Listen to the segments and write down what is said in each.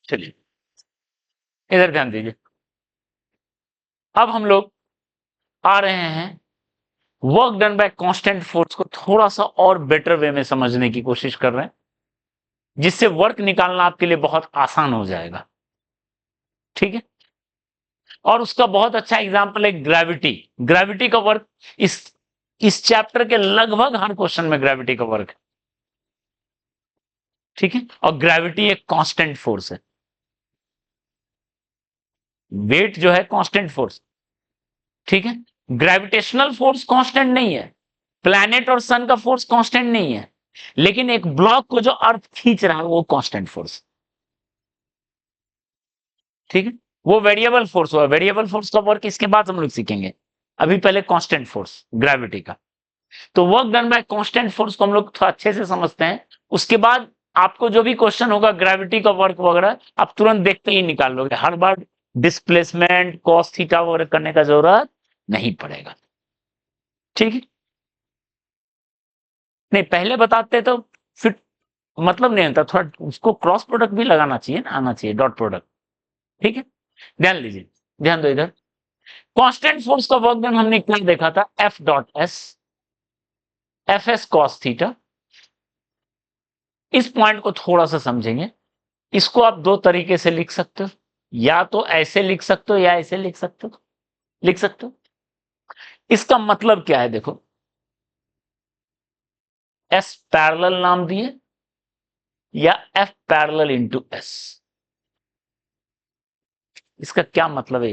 चलिए इधर ध्यान दीजिए। अब हम लोग आ रहे हैं work done by constant force को थोड़ा सा और बेटर वे में समझने की कोशिश कर रहे हैं, जिससे वर्क निकालना आपके लिए बहुत आसान हो जाएगा। ठीक है, और उसका बहुत अच्छा एग्जांपल है ग्रेविटी। ग्रेविटी का वर्क इस चैप्टर के लगभग हर क्वेश्चन में ग्रेविटी का वर्क है। ठीक है, और ग्रेविटी एक कांस्टेंट फोर्स है। वेट जो है कांस्टेंट फोर्स, ठीक है। ग्रेविटेशनल फोर्स कांस्टेंट नहीं है, प्लैनेट और सन का फोर्स कांस्टेंट नहीं है, लेकिन एक ब्लॉक को जो अर्थ खींच रहा है वो कांस्टेंट फोर्स। ठीक है, वो वेरिएबल फोर्स हुआ। वेरिएबल फोर्स का वर्क इसके बाद हम लोग सीखेंगे, अभी पहले कांस्टेंट फोर्स ग्रेविटी का। तो work done by constant force को हम लोग थोड़ा अच्छे से समझते हैं, उसके बाद आपको जो भी क्वेश्चन होगा ग्रेविटी का वर्क वगैरह आप तुरंत देखते ही निकाल लोगे। हर बार डिस्प्लेसमेंट कॉस थीटा वगैरह करने का जरूरत नहीं पड़ेगा। ठीक है, नहीं पहले बताते तो फिर मतलब नहीं होता, थोड़ा उसको क्रॉस प्रोडक्ट भी लगाना चाहिए ना, आना चाहिए डॉट प्रोडक्ट। ठीक है, ध्यान लीजिए, ध्यान दो इधर। कांस्टेंट फोर्स का वर्क डन हमने क्या देखा था, F dot S, F S cos theta. इस पॉइंट को थोड़ा सा समझेंगे। इसको आप दो तरीके से लिख सकते हो, या तो ऐसे लिख सकते हो या ऐसे लिख सकते हो, लिख सकते हो। इसका मतलब क्या है देखो, एस पैरेलल नाम दिए या एफ पैरेलल इंटू एस। इसका क्या मतलब है,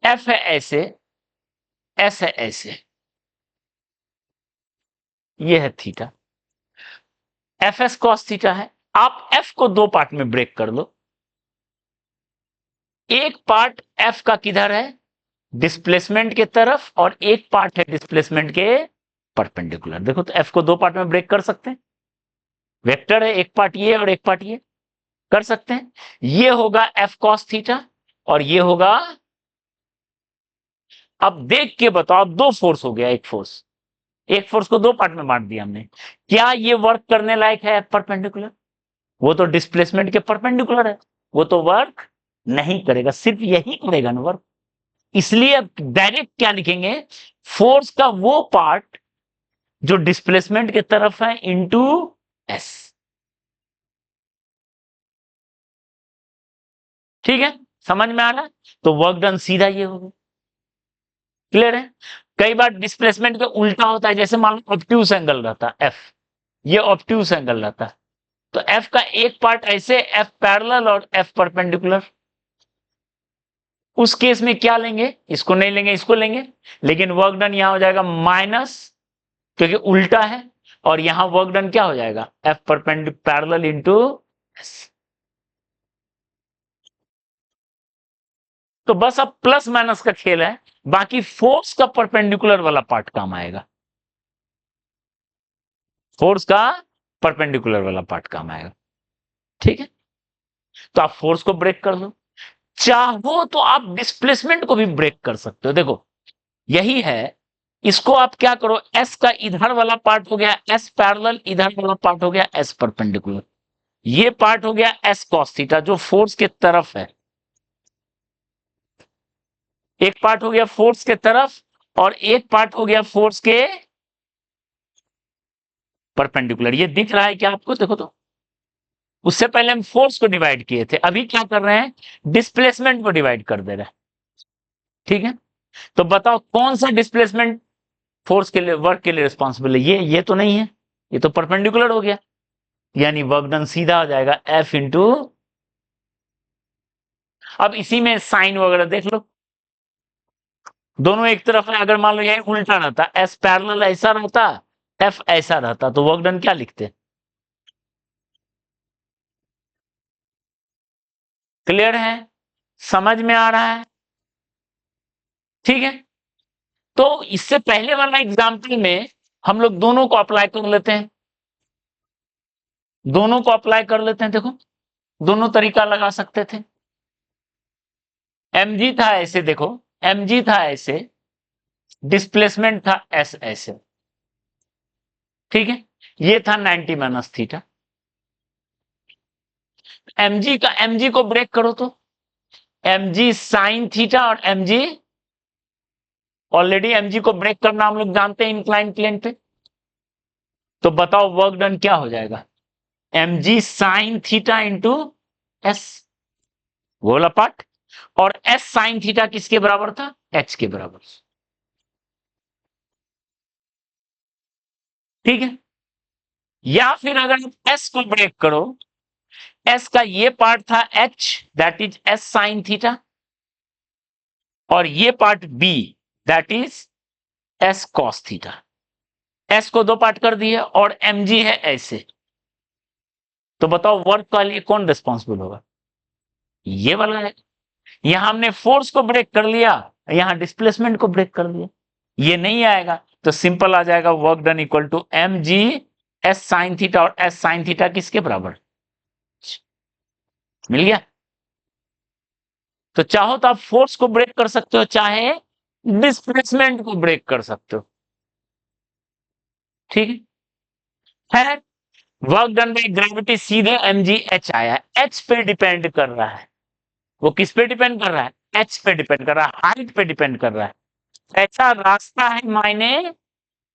एफ है ऐसे, एस है ऐसे, ये है theta, F S cos theta है। आप एफ को दो पार्ट में ब्रेक कर लो। एक पार्ट एफ का किधर है, डिस्प्लेसमेंट के तरफ, और एक पार्ट है डिस्प्लेसमेंट के परपेंडिकुलर। देखो तो एफ को दो पार्ट में ब्रेक कर सकते हैं, वेक्टर है, एक पार्ट ये और एक पार्ट ये, कर सकते हैं। ये होगा एफ कॉस थीटा और ये होगा, अब देख के बताओ, अब दो फोर्स हो गया, एक फोर्स को दो पार्ट में बांट दिया हमने। क्या ये वर्क करने लायक है परपेंडिकुलर? वो तो डिस्प्लेसमेंट के परपेंडिकुलर है, वो तो वर्क नहीं करेगा, सिर्फ यही करेगा ना वर्क। इसलिए अब डायरेक्ट क्या लिखेंगे, फोर्स का वो पार्ट जो डिस्प्लेसमेंट की तरफ है इंटू एस। ठीक है, समझ में आ रहा है? तो वर्क डन सीधा ये होगा। क्लियर है? कई बार डिस्प्लेसमेंट का उल्टा होता है, जैसे मान लो ऑब्ट्यूज एंगल रहता है एफ, ये ऑब्ट्यूज एंगल रहता है, तो एफ का एक पार्ट ऐसे, एफ पैरेलल और एफ परपेंडिकुलर। उस केस में क्या लेंगे, इसको नहीं लेंगे, इसको लेंगे, लेकिन वर्क डन यहां हो जाएगा माइनस, क्योंकि उल्टा है, और यहां वर्क डन क्या हो जाएगा, एफ पैरेलल इंटू एस। तो बस अब प्लस माइनस का खेल है, बाकी फोर्स का परपेंडिकुलर वाला पार्ट काम आएगा, फोर्स का परपेंडिकुलर वाला पार्ट काम आएगा। ठीक है, तो आप फोर्स को ब्रेक कर दो, चाहो तो आप डिस्प्लेसमेंट को भी ब्रेक कर सकते हो। देखो यही है, इसको आप क्या करो, एस का इधर वाला पार्ट हो गया एस पैरेलल, इधर वाला पार्ट हो गया एस परपेंडिकुलर, ये पार्ट हो गया एस कॉस थीटा जो फोर्स के तरफ है, एक पार्ट हो गया फोर्स के तरफ और एक पार्ट हो गया फोर्स के परपेंडिकुलर। ये दिख रहा है क्या आपको, देखो तो। उससे पहले हम फोर्स को डिवाइड किए थे, अभी क्या कर रहे हैं, डिस्प्लेसमेंट को डिवाइड कर दे रहे हैं। ठीक है, तो बताओ कौन सा डिस्प्लेसमेंट फोर्स के लिए, वर्क के लिए रिस्पॉन्सिबल है, ये तो नहीं है, ये तो परपेंडिकुलर हो गया, यानी वर्क डन सीधा हो जाएगा एफ इंटू, अब इसी में साइन वगैरह देख लो, दोनों एक तरफ है। अगर मान लो यही उल्टा रहता, एस पैरेलल ऐसा रहता, एफ ऐसा रहता, तो वर्क डन क्या लिखते। क्लियर है, समझ में आ रहा है? ठीक है, तो इससे पहले वाला एग्जाम्पल में हम लोग दोनों को अप्लाई कर लेते हैं, दोनों को अप्लाई कर लेते हैं। देखो दोनों तरीका लगा सकते थे, एम जी था ऐसे, देखो एम जी था ऐसे, डिस्प्लेसमेंट था एस ऐसे। ठीक है, ये था 90 माइनस थीटा, एमजी को ब्रेक करो तो एमजी साइन थीटा और एमजी, ऑलरेडी एमजी को ब्रेक करना हम लोग जानते हैं इंक्लाइन प्लेन पे। तो बताओ वर्क डन क्या हो जाएगा, MG sine theta into S, वो पार्ट, और एस साइन थीटा किसके बराबर था, एच के बराबर। ठीक है, या फिर अगर एस को ब्रेक करो, एस का ये पार्ट था H, that is S sine theta, और ये part B that is S cos theta. S को दो पार्ट कर दिए और एमजी है ऐसे, तो बताओ वर्क का लिए कौन रिस्पॉन्सिबल होगा, ये वाला है। यहां हमने फोर्स को ब्रेक कर लिया, यहां डिस्प्लेसमेंट को ब्रेक कर दिया, ये नहीं आएगा, तो सिंपल आ जाएगा work done equal to M G S sine theta, और एस साइन थीटा किसके बराबर, मिल गया। तो चाहो तो आप फोर्स को ब्रेक कर सकते हो, चाहे डिस्प्लेसमेंट को ब्रेक कर सकते हो। ठीक है, वर्क डन बाय ग्रेविटी सीधे एम जी एच आया, एच पे डिपेंड कर रहा है, वो किस पे डिपेंड कर रहा है, एच पे डिपेंड कर रहा है, हाइट पे डिपेंड कर रहा है। ऐसा रास्ता है मायने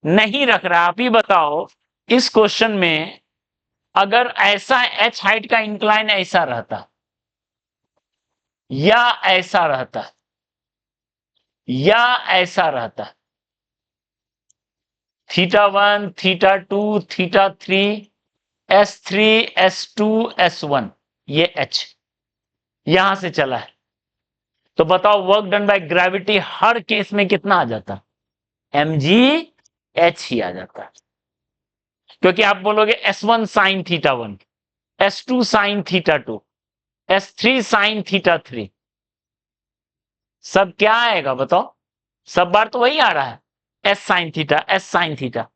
नहीं रख रहा। आप ही बताओ इस क्वेश्चन में अगर ऐसा एच हाइट का इंक्लाइन ऐसा रहता, या ऐसा रहता, या ऐसा रहता, theta one, theta two, theta three, S three, S two, S one, ये एच यहां से चला है, तो बताओ वर्क डन बाय ग्रेविटी हर केस में कितना आ जाता, एम जी एच ही आ जाता, क्योंकि आप बोलोगे S one sine theta one, S two sine theta two, S three sine theta three, सब क्या आएगा बताओ, सब बार तो वही आ रहा है, S sine theta, S sine theta,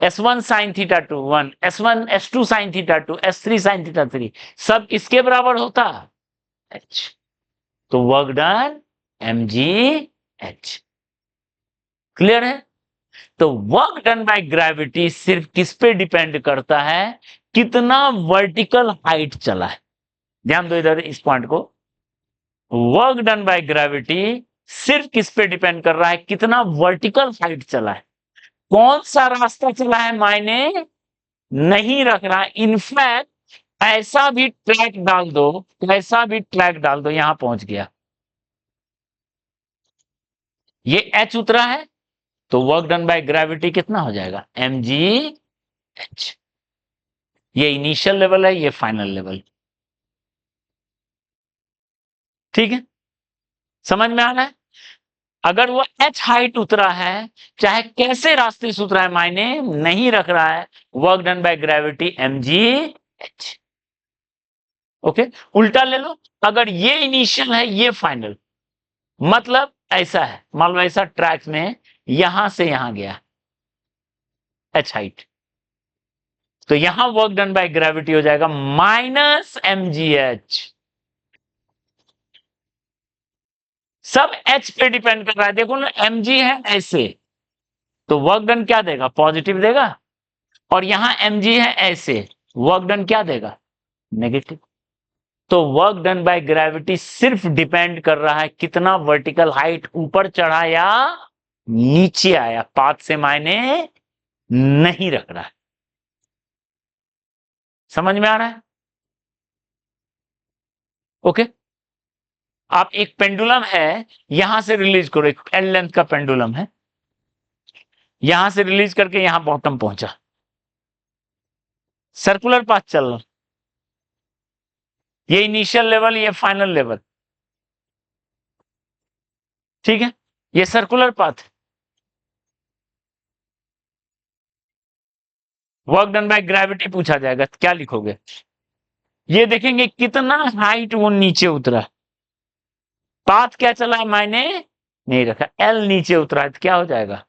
S one sine theta two one, S one S two sine theta two, S three sine theta three, सब किसके बराबर होता, एच। तो work done M G H, clear है। तो work done by gravity सिर्फ किस पे डिपेंड करता है, कितना वर्टिकल हाइट चला है। ध्यान दो इधर इस पॉइंट को, वर्क डन बाय ग्रेविटी सिर्फ किस पे डिपेंड कर रहा है, कितना वर्टिकल हाइट चला है, कौन सा रास्ता चला है मायने नहीं रख रहा है। इनफैक्ट ऐसा भी ट्रैक डाल दो, ऐसा भी ट्रैक डाल दो, यहां पहुंच गया, ये एच उतरा है, तो वर्क डन बाय ग्रेविटी कितना हो जाएगा, एम जी एच। ये इनिशियल लेवल है, ये फाइनल लेवल। ठीक है, समझ में आ रहा है। अगर वो एच हाइट उतरा है, चाहे कैसे रास्ते से उतरा है मायने नहीं रख रहा है, work done by gravity M G H. Okay, उल्टा ले लो, अगर ये इनिशियल है ये फाइनल, मतलब ऐसा है, मान लो ऐसा ट्रैक में यहां से यहां गया एच हाइट, तो यहां वर्क डन बाय ग्रेविटी हो जाएगा माइनस एम जी एच। सब एच पे डिपेंड कर रहा है, देखो ना एम जी है ऐसे, तो वर्क डन क्या देगा, पॉजिटिव देगा, और यहां एम जी है ऐसे, वर्क डन क्या देगा, नेगेटिव। तो वर्क डन बाय ग्रेविटी सिर्फ डिपेंड कर रहा है कितना वर्टिकल हाइट ऊपर चढ़ा या नीचे आया, पाथ से मायने नहीं रख रहा है। समझ में आ रहा है। ओके, आप एक पेंडुलम है, यहां से रिलीज करो, एक एल लेंथ का पेंडुलम है, यहां से रिलीज करके यहां बॉटम पहुंचा, सर्कुलर पाथ चल रहा, ये इनिशियल लेवल, ये फाइनल लेवल। ठीक है, ये circular path, work done by gravity पूछा जाएगा, क्या लिखोगे, ये देखेंगे कितना हाइट वो नीचे उतरा, पाथ क्या चला है मायने नहीं रखा, एल नीचे उतरा है, तो क्या हो जाएगा।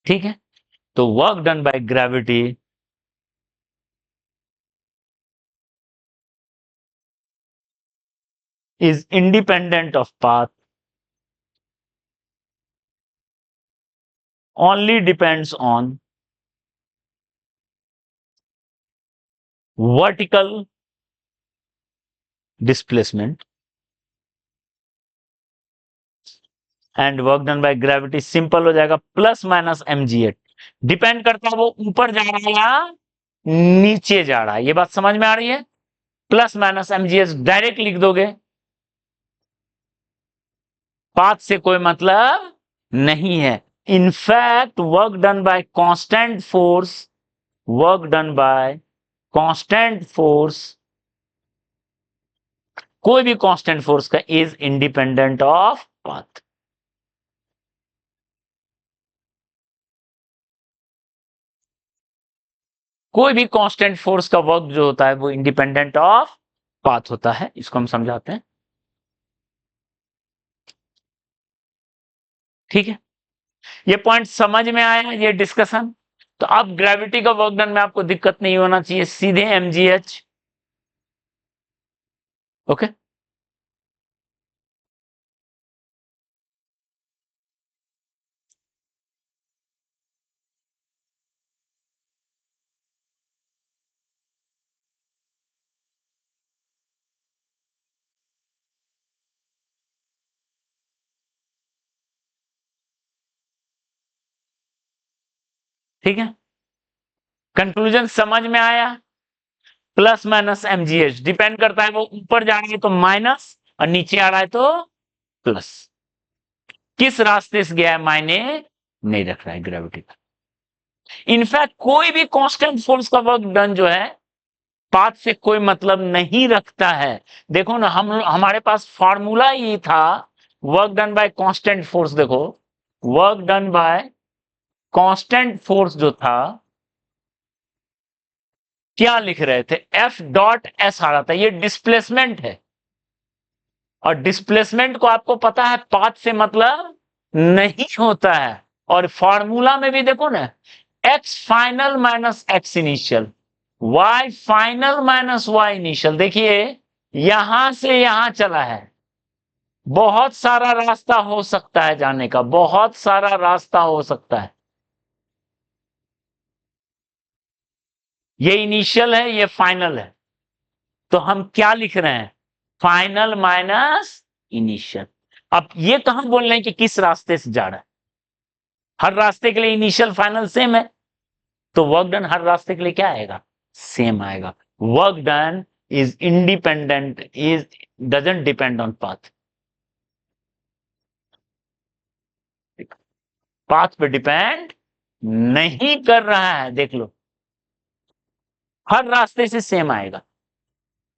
ठीक है, तो work done by gravity is independent of path, only depends on vertical displacement and work done by gravity simple हो जाएगा प्लस माइनस mgh। डिपेंड करता है वो ऊपर जा रहा है या नीचे जा रहा है, ये बात समझ में आ रही है। प्लस माइनस mgh डायरेक्ट लिख दोगे, पाथ से कोई मतलब नहीं है। In fact work done by constant force, work done by constant force, कोई भी कांस्टेंट फोर्स का इज इंडिपेंडेंट ऑफ पाथ। कोई भी कांस्टेंट फोर्स का वर्क जो होता है वो इंडिपेंडेंट ऑफ पाथ होता है, इसको हम समझाते हैं। ठीक है, ये पॉइंट समझ में आया, ये डिस्कशन। तो अब ग्रेविटी का वर्क डन में आपको दिक्कत नहीं होना चाहिए, सीधे mgh। ओके, ठीक है, कंक्लूजन समझ में आया। प्लस माइनस mgh डिपेंड करता है वो ऊपर जा रहा है तो माइनस और नीचे आ रहा है तो प्लस। किस रास्ते से गया है मायने नहीं रख रहा है ग्रेविटी का। इनफैक्ट कोई भी कांस्टेंट फोर्स का वर्क डन जो है पाथ से कोई मतलब नहीं रखता है। देखो ना, हम हमारे पास फॉर्मूला ही था work done by constant force. देखो, work done by constant force जो था, क्या लिख रहे थे, एफ डॉट एस आ रहा था, ये डिस्प्लेसमेंट है। और डिस्प्लेसमेंट को आपको पता है पाथ से मतलब नहीं होता है। और फॉर्मूला में भी देखो ना, X final minus X initial, Y final minus Y initial. देखिए यहां से यहां चला है, बहुत सारा रास्ता हो सकता है जाने का, बहुत सारा रास्ता हो सकता है। ये इनिशियल है, ये फाइनल है, तो हम क्या लिख रहे हैं, फाइनल माइनस इनिशियल। अब ये कहां बोल रहे हैं कि किस रास्ते से जा रहा है। हर रास्ते के लिए इनिशियल फाइनल सेम है, तो वर्क डन हर रास्ते के लिए क्या आएगा, सेम आएगा। Work done is independent, is doesn't depend on path. Path पे डिपेंड नहीं कर रहा है, देख लो, हर रास्ते से सेम आएगा।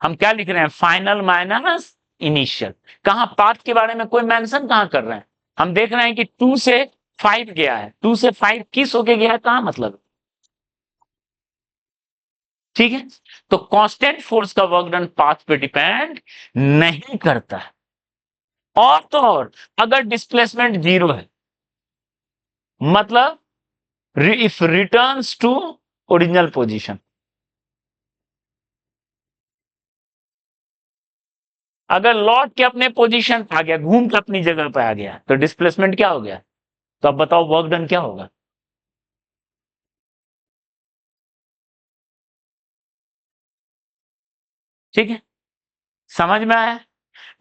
हम क्या लिख रहे हैं, फाइनल माइनस इनिशियल। कहां पाथ के बारे में कोई मेंशन कहां कर रहे हैं, हम देख रहे हैं कि 2 से 5 गया है, 2 से 5 किस होके गया है, कहां मतलब। ठीक है, तो कांस्टेंट फोर्स का वर्क डन पाथ पे डिपेंड नहीं करता है। और तो और अगर डिस्प्लेसमेंट जीरो है मतलब if returns to original position, अगर लौट के अपने पोजीशन आ गया, घूम के अपनी जगह पे आ गया, तो डिस्प्लेसमेंट क्या हो गया। तो अब बताओ वर्क डन क्या होगा। ठीक है, समझ में आया।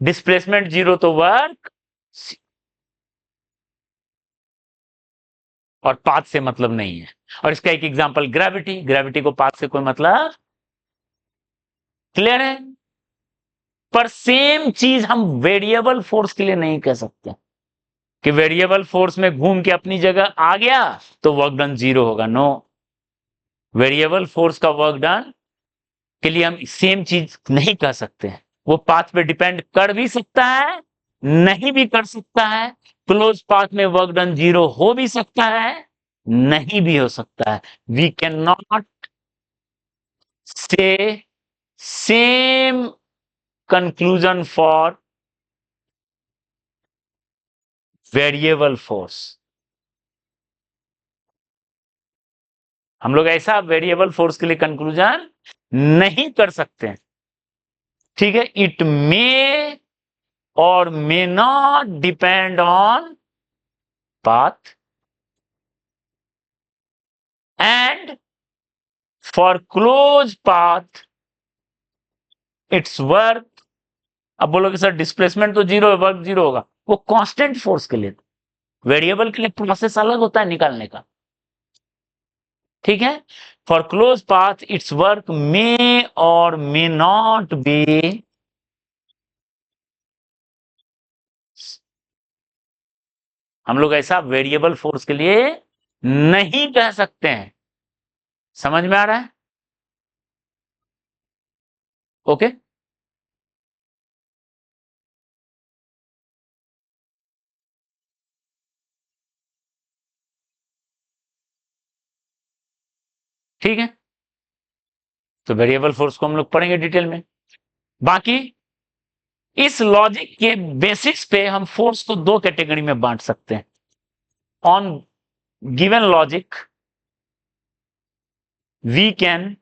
डिस्प्लेसमेंट जीरो तो वर्क, और पाथ से मतलब नहीं है। और इसका एक एग्जांपल ग्रेविटी, ग्रेविटी को पाथ से कोई मतलब, क्लियर है। पर सेम चीज हम वेरिएबल फोर्स के लिए नहीं कह सकते कि वेरिएबल फोर्स में घूम के अपनी जगह आ गया तो वर्क डन जीरो होगा। नो, वेरिएबल फोर्स का वर्क डन के लिए हम सेम चीज नहीं कह सकते हैं। वो पाथ पे डिपेंड कर भी सकता है, नहीं भी कर सकता है। क्लोज पाथ में वर्क डन जीरो हो भी सकता है, नहीं भी हो सकता है। वी कैन नॉट से same conclusion for variable force. हम लोग ऐसा वेरिएबल फोर्स के लिए कंक्लूजन नहीं कर सकते हैं। ठीक है, इट मे और may not depend on path, and for close path it's work, अब बोलोगे सर डिस्प्लेसमेंट तो जीरो है, वर्क जीरो होगा, वो कांस्टेंट फोर्स के लिए, वेरिएबल के लिए प्रोसेस अलग होता है निकालने का, ठीक है। For close path it's work मे और मे नॉट बी हम लोग ऐसा वेरिएबल फोर्स के लिए नहीं कह सकते हैं, समझ में आ रहा है? ओके, ठीक है, तो वेरिएबल फोर्स को हम लोग पढ़ेंगे डिटेल में। बाकी इस लॉजिक के बेसिस पे हम फोर्स को दो कैटेगरी में बांट सकते हैं। On given logic we can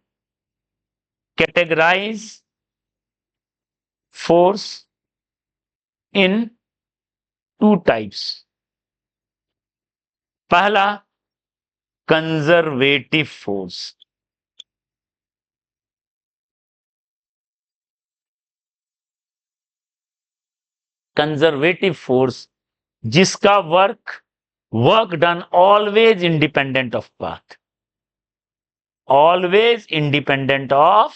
categorize force in two types. पहला कंजर्वेटिव फोर्स, कंजर्वेटिव फोर्स जिसका work done always independent of path, always independent of,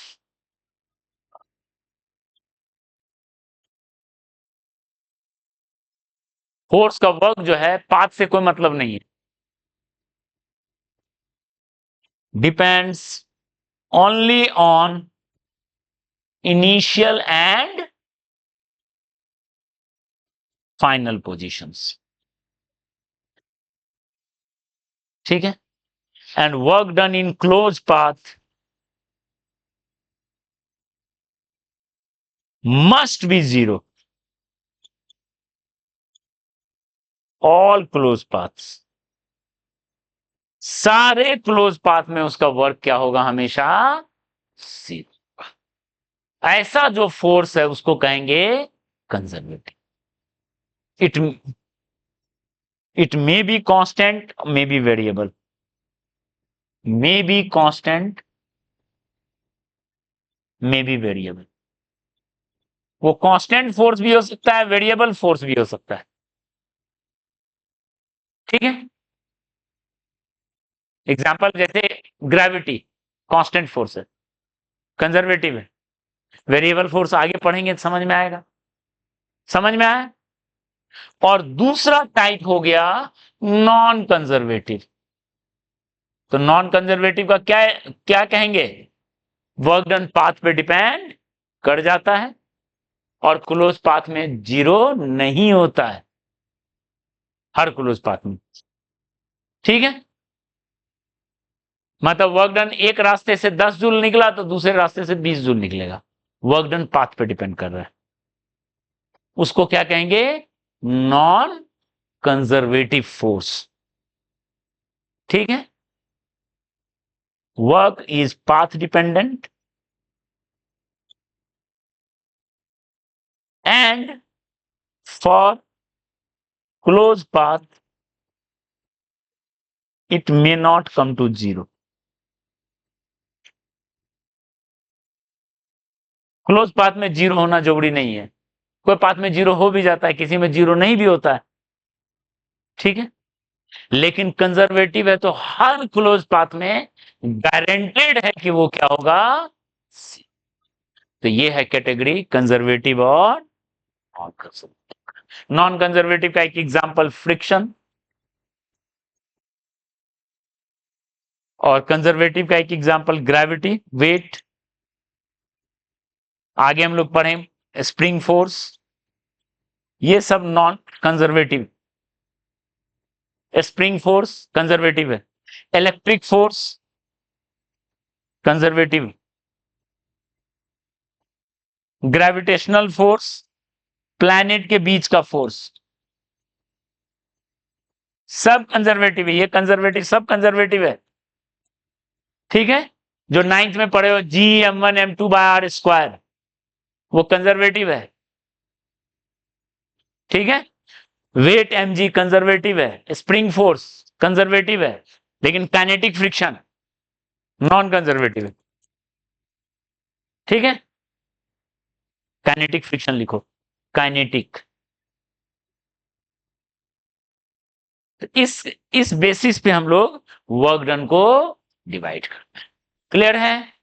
force का वर्क जो है पाथ से कोई मतलब नहीं है, depends only on initial and final positions, ठीक है। And work done in close path must be zero, all close paths, सारे क्लोज पाथ में उसका वर्क क्या होगा, हमेशा जीरो। ऐसा जो फोर्स है उसको कहेंगे conservative. It it may be constant, may be variable, may be constant, may be variable. वो कांस्टेंट फोर्स भी हो सकता है, वेरिएबल फोर्स भी हो सकता है, ठीक है। एग्जाम्पल जैसे ग्रेविटी कांस्टेंट फोर्स है, कंजर्वेटिव है, वेरिएबल फोर्स आगे पढ़ेंगे तो समझ में आएगा, समझ में आया। और दूसरा टाइप हो गया नॉन कंजर्वेटिव। तो नॉन कंजर्वेटिव का क्या क्या कहेंगे, वर्क डन पाथ पे डिपेंड कर जाता है और क्लोज पाथ में जीरो नहीं होता है, हर क्लोज पाथ में, ठीक है। मतलब वर्क डन एक रास्ते से 10 जूल निकला तो दूसरे रास्ते से 20 जूल निकलेगा, वर्क डन पाथ पे डिपेंड कर रहा है, उसको क्या कहेंगे, नॉन कंजर्वेटिव फोर्स, ठीक है। Work is path dependent and for close path it may not come to zero. Close path में जीरो होना जरूरी नहीं है, कोई पाथ में जीरो हो भी जाता है, किसी में जीरो नहीं भी होता है, ठीक है। लेकिन कंजर्वेटिव है तो हर क्लोज पाथ में गारंटेड है कि वो क्या होगा, तो ये है कैटेगरी कंजर्वेटिव और नॉन कंजर्वेटिव। नॉन कंजर्वेटिव का एक एग्जांपल फ्रिक्शन, और कंजर्वेटिव का एक एग्जांपल ग्रेविटी वेट। आगे हम लोग पढ़ें स्प्रिंग फोर्स, ये सब non conservative. Spring force conservative है, electric force conservative, gravitational force planet के बीच का फोर्स सब कंजर्वेटिव है, ये कंजर्वेटिव सब कंजर्वेटिव है, ठीक है। जो 9th में पढ़े हो G m1 m2/r², वो कंजर्वेटिव है, ठीक है। वेट mg कंजर्वेटिव है, स्प्रिंग फोर्स कंजर्वेटिव है, लेकिन काइनेटिक फ्रिक्शन नॉन कंजर्वेटिव है, ठीक है। काइनेटिक फ्रिक्शन लिखो, काइनेटिक। तो इस बेसिस पे हम लोग वर्क डन को डिवाइड करते हैं। क्लियर है?